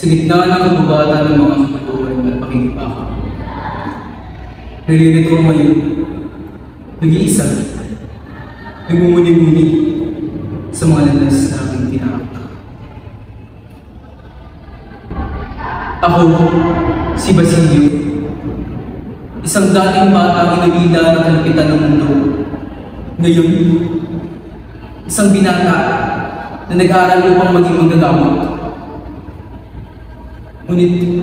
Sa gitna ng kababata ng mga katuturan at pakikipaka, narinig ko ngayon, nag-iisa, nagmumuni-muni sa mga landas na aking tinakta. Ako, si Basilio, isang dating bata inulila ng kalapitan ng mundo. Ngayon, isang binata na nag-aaral upang maging manggagamot. Ngunit,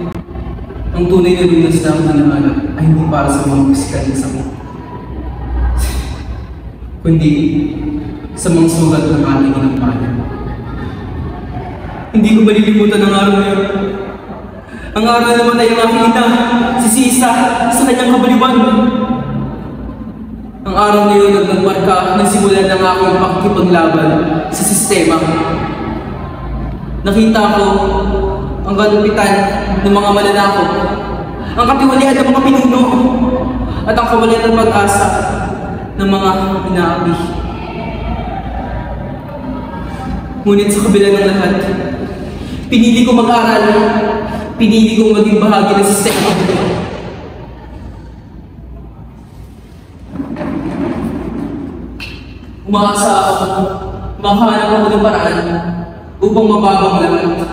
ang tunay na lunas na akong hinahanap ay hindi para sa mga musikal na sakit, kundi sa mga sugat ng ating inampayan. Hindi ko malilimutan ang araw na yun. Ang araw na namatay ang aking ina, si Sisa, sa kanyang kabaliwan. Ang araw na yun nagmarka ng simulan ng aking pakikipaglaban sa sistema. Nakita ko ang kalupitan ng mga mananakot, ang katiwalian ng mga pinuno, at ang kawalan ng pag-asa ng mga inaapi. Ngunit sa kabila ng lahat, pinili ko mag-aral, pinili kong maging bahagi ng sistema. Umaasa ako, makahanap ako ng paraan upang mababang lahat.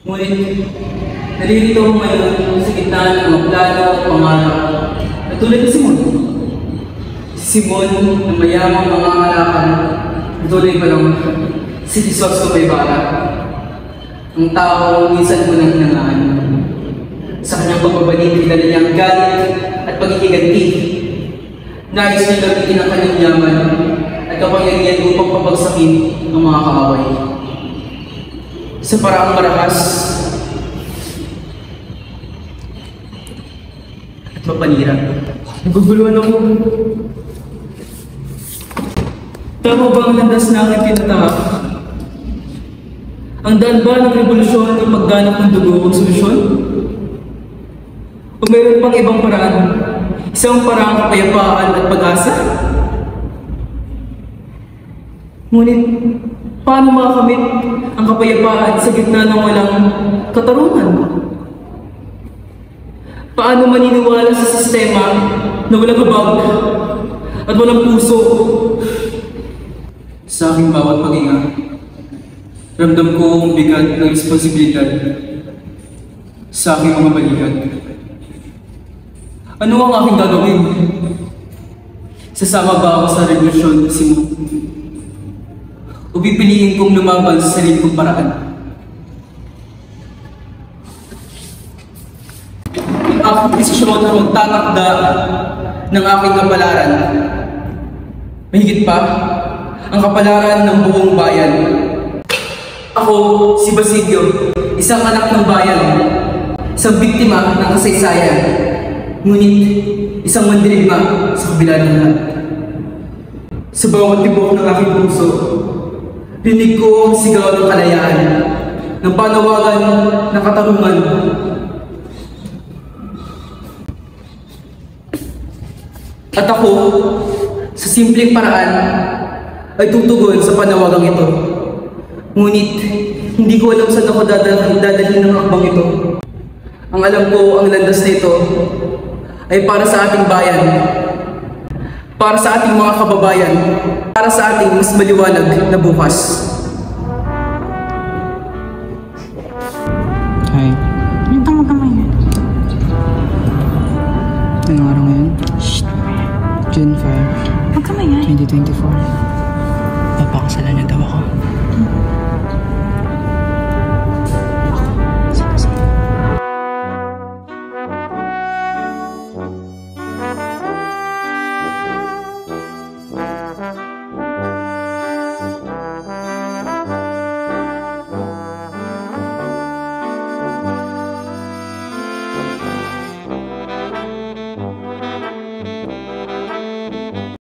Ngunit, nalilito ako ngayon sa gitna ng mga plano at pangarap na tulad ni Simon. Simon na mayamang mga angalakan, tuloy pa lang si Jesus Kumaybara. Ang tao minsan ko nang hinangaan. Sa kanyang pagbabalik, kilala niya ang galit at pagkikiganti. Nais niya gamitin ang kanyang yaman at kapangyarihan upang papagsakin ng mga kaaway. Sa paraang marakas at mapanira. Naguguluhan ako. Tama ba ang landas na aking tinatahak? Ang daan ba ng revolusyon ng pagganap ng dugo ang solusyon? O mayroon pang ibang paraan? Isang paraang kapayapaan at pag-asa? Ngunit, paano makakamit ang kapayapaan sa gitna ng walang katarungan? Paano maniniwala sa sistema na walang habag at walang puso? Sa aking bawat paghinga, ramdam ko ang bigat ng responsibilidad sa aking mga balikat. Ano ang aking gagawin? Sasama ba ako sa revolusyon, Simon? O pipiliin kong lumaban sa sarili kong paraan? Ang aking desisyon na magtatakda ng aking kapalaran. Mahigit pa, ang kapalaran ng buong bayan. Ako, si Basilio, isang anak ng bayan, isang biktima ng kasaysayan, ngunit isang mandirigma sa kabila ng lahat. Sa bawat tibok ng aking puso, rinig ko ang sigaw ng kalayaan, ng panawagan ng katarungan. At ako, sa simpleng paraan, ay tutugon sa panawagang ito. Ngunit, hindi ko alam saan ako dadalhin ng akbang ito. Ang alam ko, ang landas na ito ay para sa ating bayan, para sa ating mga kababayan, para sa ating mas maliwanag na bukas. Hi. Anong kamay na? Anong araw ngayon? Shhh! June 5, Huwag kamay yan. 2024. Papakasalan niya daw ako.